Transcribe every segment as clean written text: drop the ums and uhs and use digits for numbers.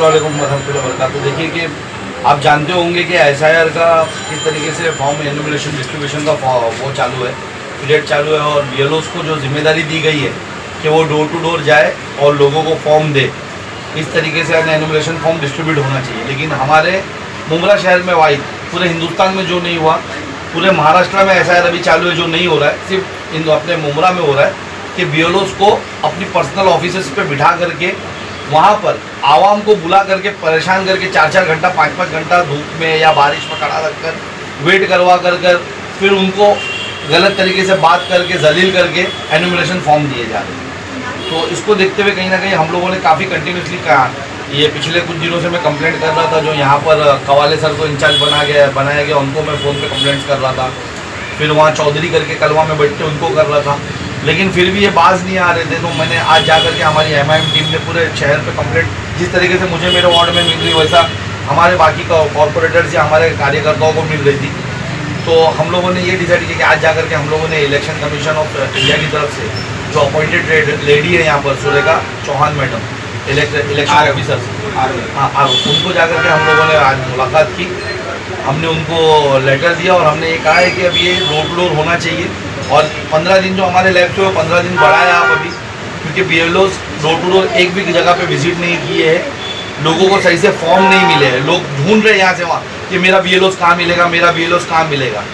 अस्सलाम वालेकुम रहमतुल्लाहि व बरकातुहू। देखिए कि आप जानते होंगे कि SIR का किस तरीके से फॉर्म एनुमरेशन डिस्ट्रीब्यूशन का वो चालू है, पीरियड चालू है, और BLOs को जो जिम्मेदारी दी गई है कि वो डोर टू डोर जाए और लोगों को फॉर्म दे। इस तरीके से एनुमरेशन फॉर्म डिस्ट्रीब्यूट होना चाहिए। लेकिन हमारे मुंब्रा शहर में वाइड पूरे हिंदुस्तान में जो नहीं हुआ, पूरे महाराष्ट्र में SIR अभी चालू है जो नहीं हो रहा है, सिर्फ अपने मुंब्रा में हो रहा है कि BLOs को अपनी पर्सनल ऑफिसेस पे बिठा करके वहाँ पर आवाम को बुला करके परेशान करके 4-4 घंटा 5-5 घंटा धूप में या बारिश में खड़ा रखकर वेट करवा कर फिर उनको गलत तरीके से बात करके जलील करके एनुमरेशन फॉर्म दिए जा रहे हैं। तो इसको देखते हुए कहीं ना कहीं हम लोगों ने काफ़ी कंटिन्यूसली कहा, ये पिछले कुछ दिनों से मैं कंप्लेंट कर रहा था, जो यहाँ पर कवाले सर को इंचार्ज बनाया गया उनको मैं फ़ोन पे कंप्लेंट्स कर रहा था, फिर वहाँ चौधरी करके कलवा में बैठते उनको कर रहा था, लेकिन फिर भी ये बाज नहीं आ रहे थे। तो मैंने आज जा करके हमारी MIM टीम ने पूरे शहर पे कंप्लेंट, जिस तरीके से मुझे मेरे वार्ड में मिल रही वैसा हमारे बाकी कॉरपोरेटर्स या हमारे कार्यकर्ताओं को मिल रही थी। तो हम लोगों ने ये डिसाइड किया कि आज जा करके हम लोगों ने इलेक्शन कमीशन ऑफ इंडिया की तरफ से जो अपॉइंटेड लेडी है यहाँ पर Surekha Chauhan madam, election officer, हाँ उनको जा करके हम लोगों ने आज मुलाकात की। हमने उनको लेटर दिया और हमने ये कहा है कि अब ये डोर टू डोर होना चाहिए, और 15 दिन जो हमारे लैब से वो 15 दिन बढ़ाया आप अभी, क्योंकि BLOs डोर टू डोर एक भी जगह पे विजिट नहीं किए हैं, लोगों को सही से फॉर्म नहीं मिले हैं, लोग ढूंढ रहे हैं यहाँ से वहाँ कि मेरा BLOs कहाँ मिलेगा, मेरा BLOs कहाँ मिलेगा।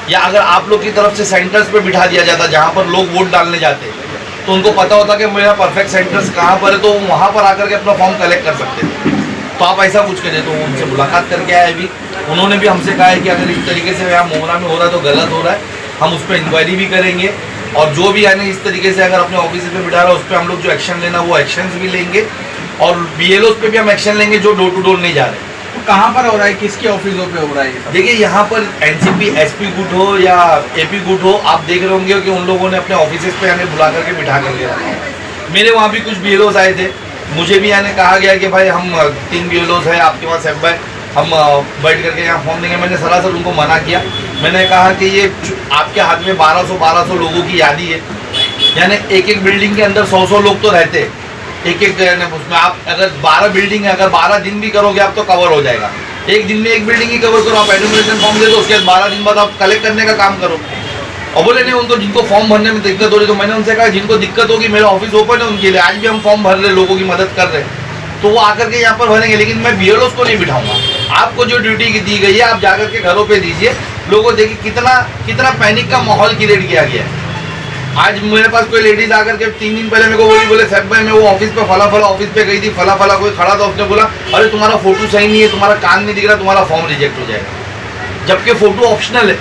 या अगर आप लोग की तरफ से सेंटर्स पे बिठा दिया जाता जहाँ पर लोग वोट डालने जाते तो उनको पता होता कि मेरा परफेक्ट सेंटर्स कहाँ पर है, तो वो वहाँ पर आकर के अपना फॉर्म कलेक्ट कर सकते थे। तो आप ऐसा कुछ करें। तो उनसे मुलाकात करके आए भी, उन्होंने भी हमसे कहा है कि अगर इस तरीके से यहाँ मुंब्रा में हो रहा है तो गलत हो रहा है, हम उस पर इंक्वायरी भी करेंगे, और जो भी यानी इस तरीके से अगर अपने ऑफिस पे बिठा रहा है उस पर हम लोग जो एक्शन लेना वो एक्शन भी लेंगे, और BLOs पे भी हम एक्शन लेंगे जो डोर टू डोर नहीं जा रहे। तो कहाँ पर हो रहा है, किसके ऑफिसों पे हो रहा है? देखिए यहाँ पर NCP SP गुट हो या AP गुट हो, आप देख रहे होंगे कि उन लोगों ने अपने ऑफिस पे यानी बुला करके बिठा करके रखा है। मेरे वहाँ भी कुछ BLOs आए थे, मुझे भी यानी कहा गया कि भाई हम 3 BLOs है आपके पास FY, हम बैठ करके यहाँ फॉर्म देंगे। मैंने सरासर उनको मना किया, मैंने कहा कि ये आपके हाथ में 1200 लोगों की यादी है, यानी एक बिल्डिंग के अंदर 100 लोग तो रहते, एक उसमें आप अगर 12 बिल्डिंग है, अगर 12 दिन भी करोगे आप तो कवर हो जाएगा। एक दिन में एक बिल्डिंग ही कवर करो, आप एनुमरेशन फॉर्म दे दो, उसके बाद 12 दिन बाद आप कलेक्ट करने का काम करो। और बोले नहीं उनको जिनको फॉर्म भरने में दिक्कत हो रही, तो मैंने उनसे कहा जिनको दिक्कत होगी मेरा ऑफिस ओपन है उनके लिए, आज भी हम फॉर्म भर रहे, लोगों की मदद कर रहे हैं, तो वो आकर के यहाँ पर भरेंगे। लेकिन मैं BLOs को नहीं बिठाऊंगा, आपको जो ड्यूटी दी गई है आप जाकर के घरों पे दीजिए। लोगों देखिए कितना पैनिक का माहौल क्रिएट किया गया है। आज मेरे पास कोई लेडीज आकर के 3 दिन पहले मेरे को बोले साहब भाई मैं वो ऑफिस पे फला ऑफिस पे गई थी, फला कोई खड़ा था, उसने बोला अरे तुम्हारा फोटो सही नहीं है, तुम्हारा कान नहीं दिख रहा, तुम्हारा फॉर्म रिजेक्ट हो जाएगा। जबकि फोटो ऑप्शनल है,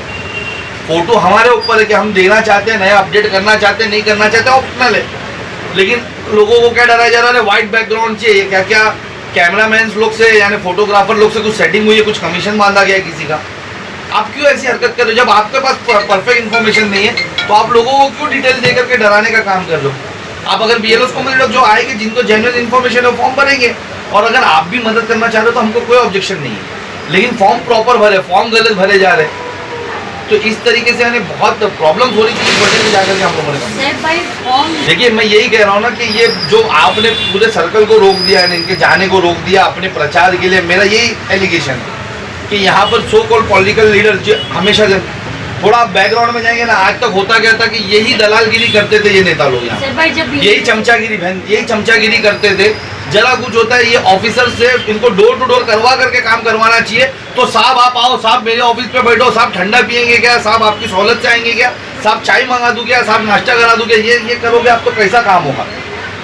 फोटो हमारे ऊपर है कि हम देना चाहते हैं, नया अपडेट करना चाहते हैं, नहीं करना चाहते, ऑप्शनल है। लेकिन लोगों को क्या डराया जा रहा है, व्हाइट बैकग्राउंड चाहिए, क्या कैमरामैन लोग से यानी फोटोग्राफर लोग से कुछ सेटिंग हुई है, कुछ कमीशन बांधा गया है किसी का। आप क्यों ऐसी हरकत कर रहे हो? जब आपके पास परफेक्ट इन्फॉर्मेशन नहीं है तो आप लोगों को क्यों डिटेल दे करके डराने का काम कर रहे हो? आप अगर BLOs को लोग जो आएंगे जिनको जेन्युइन इन्फॉर्मेशन है फॉर्म भरेंगे, और अगर आप भी मदद करना चाह रहे हो तो हमको कोई ऑब्जेक्शन नहीं है। लेकिन फॉर्म प्रॉपर भरे, फॉर्म गलत भरे जा रहे, तो इस तरीके से यानी बहुत प्रॉब्लम्स हो रही थी इस वजह से जाकर के हम लोगों ने। देखिए मैं यही कह रहा हूँ ना कि ये जो आपने पूरे सर्कल को रोक दिया है, इनके जाने को रोक दिया अपने प्रचार के लिए, मेरा यही एलिगेशन है कि यहाँ पर सो कॉल्ड पॉलिटिकल लीडर जो हमेशा थोड़ा बैकग्राउंड में जाएंगे ना, आज तक होता क्या था कि यही दलालगिरी करते थे ये नेता लोग, यहाँ यही चमचागिरी करते थे। जरा कुछ होता है ये ऑफिसर से इनको डोर टू डोर करवा करके काम करवाना चाहिए। तो साहब आप आओ, साहब मेरे ऑफिस पे बैठो, साहब ठंडा पियेंगे क्या, साहब आपकी सहूलत से आएंगे क्या, साहब चाय मंगा दूं क्या, साहब नाश्ता करा दूं क्या, ये करोगे आप तो कैसा काम होगा?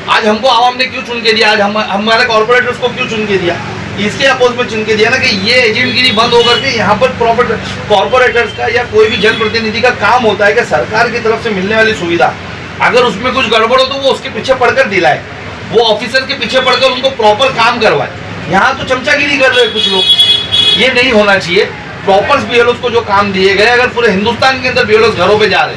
आज हमको आवाम ने क्यों चुन के दिया, आज हमारे कॉर्पोरेटर्स को क्यों चुन के दिया? इसके अपोज में चुन के दिया ना कि ये एजेंटगिरी बंद होकर के यहाँ पर प्रॉफिट कॉर्पोरेटर्स का या कोई भी जनप्रतिनिधि का काम होता है कि सरकार की तरफ से मिलने वाली सुविधा अगर उसमें कुछ गड़बड़ हो तो वो उसके पीछे पड़कर दिलाए, वो ऑफिसर के पीछे पड़कर उनको प्रॉपर काम करवाए। यहाँ तो चमचागिरी कर रहे हैं कुछ लोग, ये नहीं होना चाहिए। प्रॉपर BLOs को जो काम दिए गए, अगर पूरे हिंदुस्तान के अंदर BLOs घरों पे जा रहे,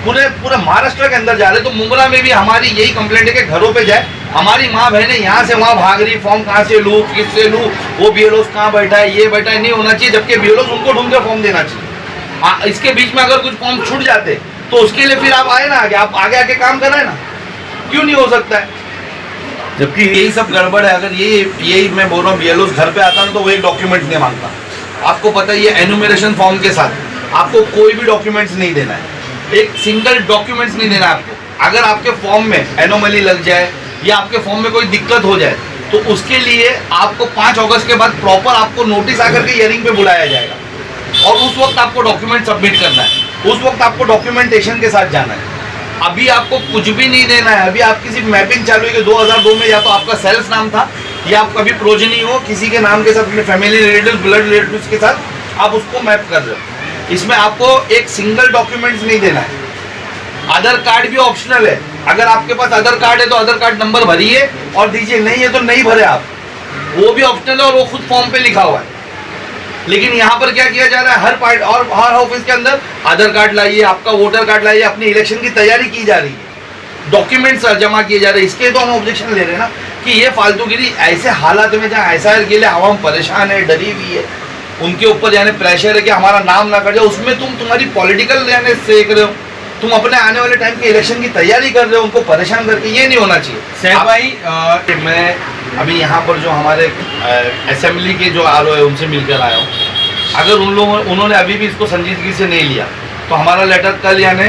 पूरे महाराष्ट्र के अंदर जा रहे, तो मुंब्रा में भी हमारी यही कंप्लेंट है कि घरों पे जाए। हमारी माँ बहनें यहाँ से वहाँ भाग रही, फॉर्म कहाँ से लूँ, किससे लूँ, वो BLOs कहाँ बैठा है, ये बैठा है, नहीं होना चाहिए। जबकि BLOs उनको ढूंढ के फॉर्म देना चाहिए। इसके बीच में अगर कुछ फॉर्म छूट जाते तो उसके लिए फिर आप आए ना, आगे आप आगे आके काम कर रहे हैं ना, क्यों नहीं हो सकता है? जबकि यही सब गड़बड़ है। अगर यही मैं बोल रहा हूँ BLO घर पे आता है तो वो एक डॉक्यूमेंट नहीं मांगता। आपको पता है ये एनुमरेशन फॉर्म के साथ आपको कोई भी डॉक्यूमेंट्स नहीं देना है, एक सिंगल डॉक्यूमेंट्स नहीं देना है आपको। अगर आपके फॉर्म में एनोमली लग जाए या आपके फॉर्म में कोई दिक्कत हो जाए तो उसके लिए आपको 5 अगस्त के बाद प्रॉपर आपको नोटिस आकर के हियरिंग पे बुलाया जाएगा और उस वक्त आपको डॉक्यूमेंट सबमिट करना है, उस वक्त आपको डॉक्यूमेंटेशन के साथ जाना है। अभी आपको कुछ भी नहीं देना है। अभी आपकी सिर्फ मैपिंग चालू है कि 2002 में या तो आपका सेल्स नाम था या आप कभी प्रोजनी हो किसी के नाम के साथ, अपने फैमिली रिलेटिव ब्लड रिलेटिव्स के साथ आप उसको मैप कर रहे हो। इसमें आपको एक सिंगल डॉक्यूमेंट्स नहीं देना है। आधार कार्ड भी ऑप्शनल है। अगर आपके पास आधार कार्ड है तो आधार कार्ड नंबर भरिए और दीजिए, नहीं है तो नहीं भरे आप, वो भी ऑप्शनल है और वो खुद फॉर्म पे लिखा हुआ है। लेकिन यहाँ पर क्या किया जा रहा है, हर पार्ट और हर ऑफिस के अंदर आधार कार्ड लाइए, आपका वोटर कार्ड लाइए, अपनी इलेक्शन की तैयारी की जा रही है, डॉक्यूमेंट्स जमा किए जा रहे हैं। इसके तो हम ऑब्जेक्शन ले रहे हैं ना कि ये फालतूगिरी ऐसे हालात में जहाँ SIR के लिए आवाम परेशान है, डरी हुई है, उनके ऊपर यानी प्रेशर है कि हमारा नाम ना कट जाए, उसमें तुम्हारी पॉलिटिकल यानी सेक रहे हो, तुम अपने आने वाले टाइम के इलेक्शन की तैयारी कर रहे हो, उनको परेशान करके, ये नहीं होना चाहिए। सैफ भाई मैं अभी यहाँ पर जो हमारे असेंबली के जो RO है उनसे मिलकर आया हूँ। अगर उन्होंने अभी भी इसको संजीदगी से नहीं लिया तो हमारा लेटर कल यानी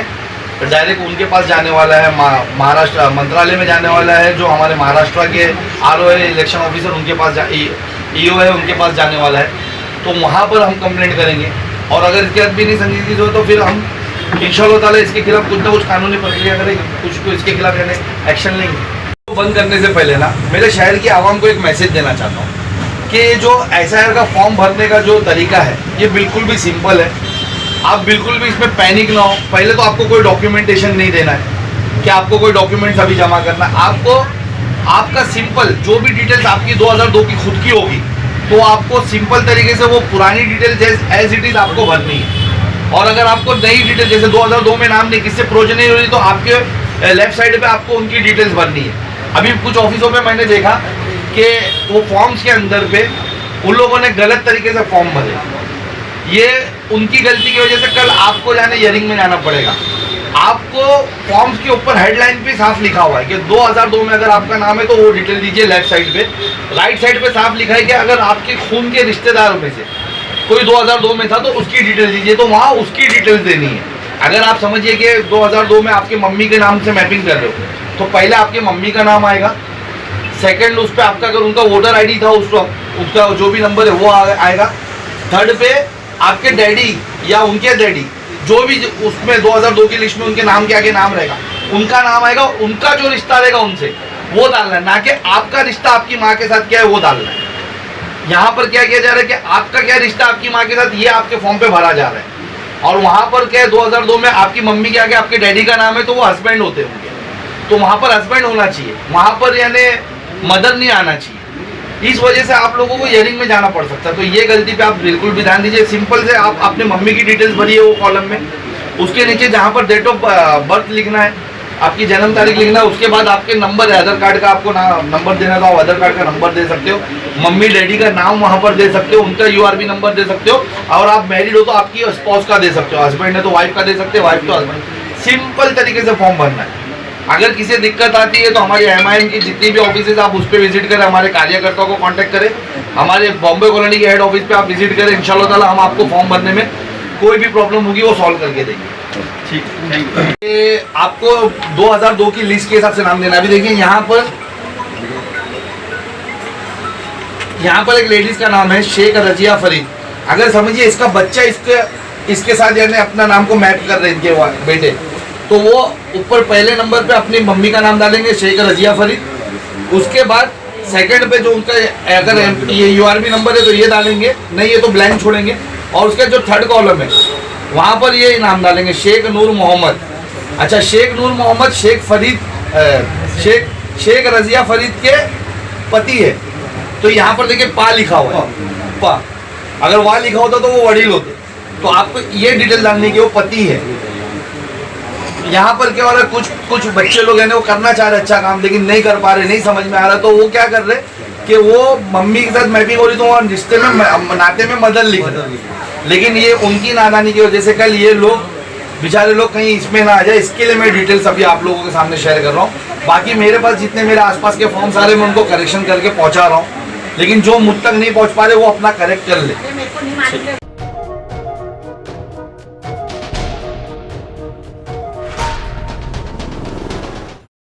डायरेक्ट उनके पास जाने वाला है, महाराष्ट्र मंत्रालय में जाने वाला है। जो हमारे महाराष्ट्र के RO है, इलेक्शन ऑफिसर, उनके पास EO है, उनके पास जाने वाला है। तो वहाँ पर हम कंप्लेंट करेंगे और अगर इसके बाद भी नहीं संजीदगी से हो तो फिर हम इंशाअल्लाह ताला इसके खिलाफ कुछ ना कुछ कानूनी प्रक्रिया करेंगे, कुछ तो इसके खिलाफ यानी एक्शन लेंगे। बंद करने से पहले ना मेरे शहर की आवाम को एक मैसेज देना चाहता हूँ कि जो SIR का फॉर्म भरने का जो तरीका है ये बिल्कुल भी सिंपल है। आप बिल्कुल भी इसमें पैनिक ना हो। पहले तो आपको कोई डॉक्यूमेंटेशन नहीं देना है कि आपको कोई डॉक्यूमेंट्स अभी जमा करना है। आपको आपका सिंपल जो भी डिटेल्स आपकी 2002 की खुद की होगी तो आपको सिंपल तरीके से वो पुरानी डिटेल्स एज इट इज आपको भरनी है। और अगर आपको नई डिटेल जैसे 2002 में नाम नहीं, किससे प्रोजन नहीं हो रही, तो आपके लेफ्ट साइड पे आपको उनकी डिटेल्स भरनी है। अभी कुछ ऑफिसों पे मैंने देखा कि वो फॉर्म्स के अंदर पे उन लोगों ने गलत तरीके से फॉर्म भरे। ये उनकी गलती की वजह से कल आपको जाने हियरिंग में जाना पड़ेगा। आपको फॉर्म्स के ऊपर हेडलाइन पे साफ लिखा हुआ है कि 2002 में अगर आपका नाम है तो वो डिटेल दीजिए लेफ्ट साइड पे। राइट साइड पे साफ लिखा है कि अगर आपके खून के रिश्तेदारों में से कोई 2002 में था तो उसकी डिटेल दीजिए, तो वहाँ उसकी डिटेल्स देनी है। अगर आप समझिए कि 2002 में आपके मम्मी के नाम से मैपिंग कर रहे हो तो पहले आपके मम्मी का नाम आएगा, सेकंड उस पर आपका अगर उनका वोटर ID था उसका जो भी नंबर है वो आएगा, थर्ड पे आपके डैडी या उनके डैडी जो भी उसमें 2002 की लिस्ट में उनके नाम के आगे नाम रहेगा उनका नाम आएगा, उनका जो रिश्ता रहेगा उनसे वो डालना है, ना कि आपका रिश्ता आपकी माँ के साथ क्या है वो डालना है। यहाँ पर क्या किया जा रहा है कि आपका क्या रिश्ता आपकी माँ के साथ ये आपके फॉर्म पे भरा जा रहा है। और वहाँ पर क्या है 2002 में आपकी मम्मी के आगे आपके डैडी का नाम है तो वो हस्बैंड होते होंगे, तो वहाँ पर हस्बैंड होना चाहिए, वहाँ पर यानी मदर नहीं आना चाहिए। इस वजह से आप लोगों को हियरिंग में जाना पड़ सकता है। तो ये गलती पे आप बिल्कुल भी ध्यान दीजिए। सिंपल से आप अपने मम्मी की डिटेल्स भरिए वो कॉलम में, उसके नीचे जहाँ पर डेट ऑफ बर्थ लिखना है, आपकी जन्म तारीख लिखना है, उसके बाद आपके नंबर है आधार कार्ड का, आपको नंबर देना था, आधार कार्ड का नंबर दे सकते हो, मम्मी डैडी का नाम वहाँ पर दे सकते हो, उनका URB नंबर दे सकते हो, और आप मैरिड हो तो आपकी स्पाउस का दे सकते हो, हस्बैंड है तो वाइफ का दे सकते हो, वाइफ तो हस्बैंड। सिंपल तरीके से फॉर्म भरना है। अगर किसी दिक्कत आती है तो हमारी MIM की जितनी भी ऑफिस आप उस पर विजिट करें, हमारे कार्यकर्ताओं को कांटेक्ट करें, हमारे बॉम्बे कॉलोनी के हेड ऑफिस पे आप विजिट करें, इंशाल्लाह ताला हम आपको फॉर्म भरने में कोई भी प्रॉब्लम होगी वो सॉल्व करके देंगे। ठीक, आपको 2002 की लिस्ट के हिसाब से नाम देना। अभी देखिए यहाँ पर एक लेडीज का नाम है शेख रजिया फरीद। अगर समझिए इसका बच्चा इसके साथ यानी अपना नाम को मैप कर रहे हैं इनके बेटे, तो वो ऊपर पहले नंबर पे अपनी मम्मी का नाम डालेंगे शेख रजिया फरीद। उसके बाद सेकंड पे जो उनका अगर ये URB नंबर है तो ये डालेंगे, नहीं है तो ब्लैंक छोड़ेंगे। और उसका जो थर्ड कॉलम है वहाँ पर ये नाम डालेंगे शेख नूर मोहम्मद। अच्छा, शेख नूर मोहम्मद शेख फरीद शेख रजिया फरीद के पति है, तो यहाँ पर देखिए पा लिखा हुआ है, पा। अगर वहाँ लिखा होता तो वो वडील होते, तो आपको ये डिटेल डालने की वो पति है। यहाँ पर क्या हो रहा है, कुछ बच्चे लोग हैं वो करना चाह रहे अच्छा काम लेकिन नहीं कर पा रहे, नहीं समझ में आ रहा, तो वो क्या कर रहे कि वो मम्मी के साथ मैपिंग हो रही तो वहाँ रिश्ते में नाते में मदर लिख रहे, लेकिन ये उनकी नादानी की वजह से कल ये लोग बेचारे लोग कहीं इसमें ना आ जाए, इसके लिए मैं डिटेल्स अभी आप लोगों के सामने शेयर कर रहा हूँ। बाकी मेरे पास जितने मेरे आसपास के फॉर्म्स आ रहे हैं मैं उनको करेक्शन करके पहुँचा रहा हूँ, लेकिन जो मुझ तक नहीं पहुँच पा रहे वो अपना करेक्ट कर ले।